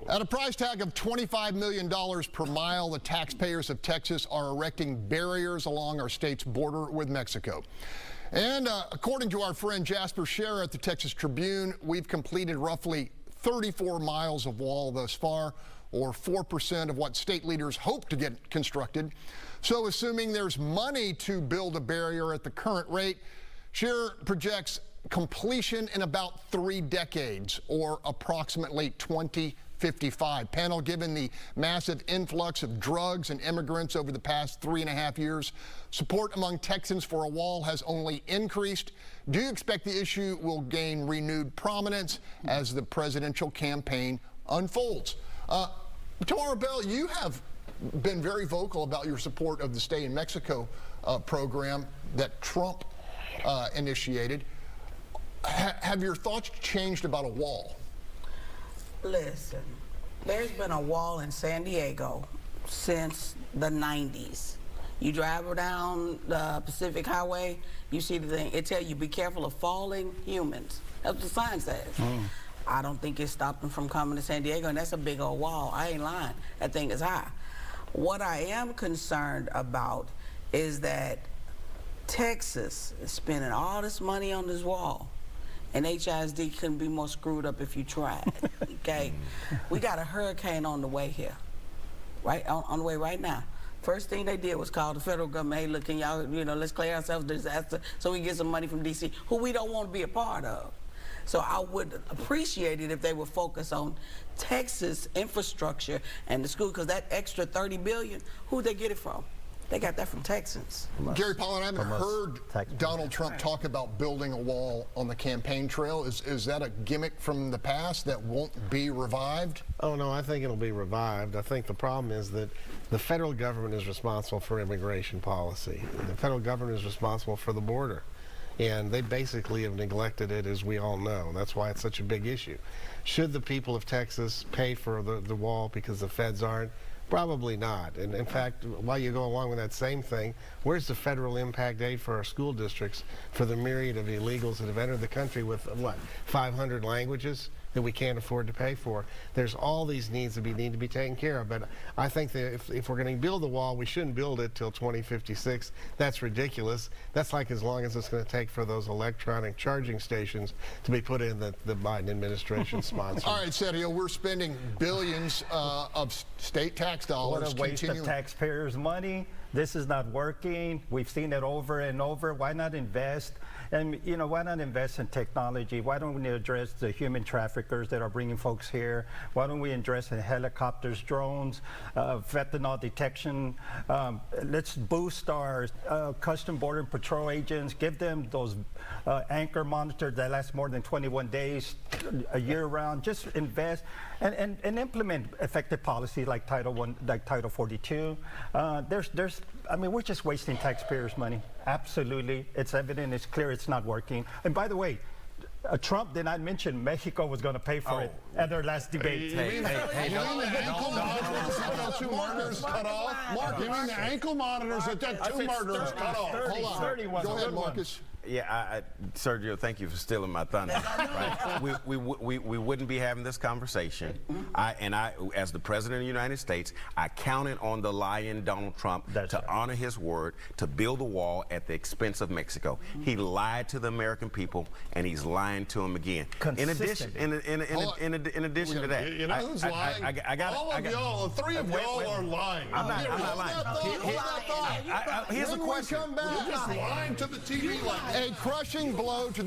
At a price tag of $25 million per mile, the taxpayers of Texas are erecting barriers along our state's border with Mexico. And according to our friend Jasper Scherer at the Texas Tribune, we've completed roughly 34 miles of wall thus far, or 4% of what state leaders hope to get constructed. So assuming there's money to build a barrier at the current rate, Scherer projects completion in about 3 decades, or approximately 2055. Panel, given the massive influx of drugs and immigrants over the past 3.5 years, support among Texans for a wall has only increased. Do you expect the issue will gain renewed prominence as the presidential campaign unfolds? Tamara Bell, you have been very vocal about your support of the Stay in Mexico program that Trump initiated. Have your thoughts changed about a wall? Listen, there's been a wall in San Diego since the 90s. You drive down the Pacific Highway, you see the thing. It tells you, be careful of falling humans. That's what the sign says. I don't think it stopped them from coming to San Diego, and that's a big old wall. I ain't lying. That thing is high. What I am concerned about is that Texas is spending all this money on this wall, and HISD couldn't be more screwed up if you tried. Okay, we got a hurricane on the way here, right on the way right now. First thing they did was call the federal government. Hey, look, can y'all, let's clear ourselves of disaster so we can get some money from DC, who we don't want to be a part of. So I would appreciate it if they would focus on Texas infrastructure and the school, because that extra $30 billion, who'd they get it from? They got that from Texans. Gary Pollin, I haven't heard Donald Trump talk about building a wall on the campaign trail. Is that a gimmick from the past that won't be revived? Oh, no, I think it'll be revived. I think the problem is that the federal government is responsible for immigration policy. The federal government is responsible for the border. And they basically have neglected it, as we all know. That's why it's such a big issue. Should the people of Texas pay for the wall because the feds aren't? Probably not. And in fact, while you go along with that same thing, where's the federal impact aid for our school districts for the myriad of illegals that have entered the country with, what, 500 languages that we can't afford to pay for? There's all these needs that need to be taken care of. But I think that if we're going to build the wall, we shouldn't build it till 2056. That's ridiculous. That's like as long as it's going to take for those electronic charging stations to be put in that the Biden administration sponsored. All right, Sergio, we're spending billions of state tax dollars. What a waste of taxpayers' money. This is not working. We've seen it over and over. Why not invest? And, why not invest in technology? Why don't we address the human traffickers that are bringing folks here? Why don't we address the helicopters, drones, fentanyl detection? Let's boost our Custom Border and Patrol agents, give them those anchor monitors that last more than 21 days, a year round. Just invest and implement effective policy like Title 42. We're just wasting taxpayers' money. Absolutely. It's evident, it's clear, it's not working. And by the way, Trump did not mention Mexico was going to pay for it at their last debate. You mean the ankle monitors that 2 murders cut off? Mark, you mean the ankle monitors that 2 murders cut off? Hold on. Go ahead, Marcus. Yeah, Sergio, thank you for stealing my thunder. Right? we wouldn't be having this conversation. I, as the President of the United States, I counted on the lion Donald Trump to honor his word, to build a wall at the expense of Mexico. He lied to the American people, and he's lying to them again. In addition to that, you know who's lying? All of y'all, 3 of y'all are lying. I'm not lying. Here's a question. You're just lying to the TV. A crushing blow to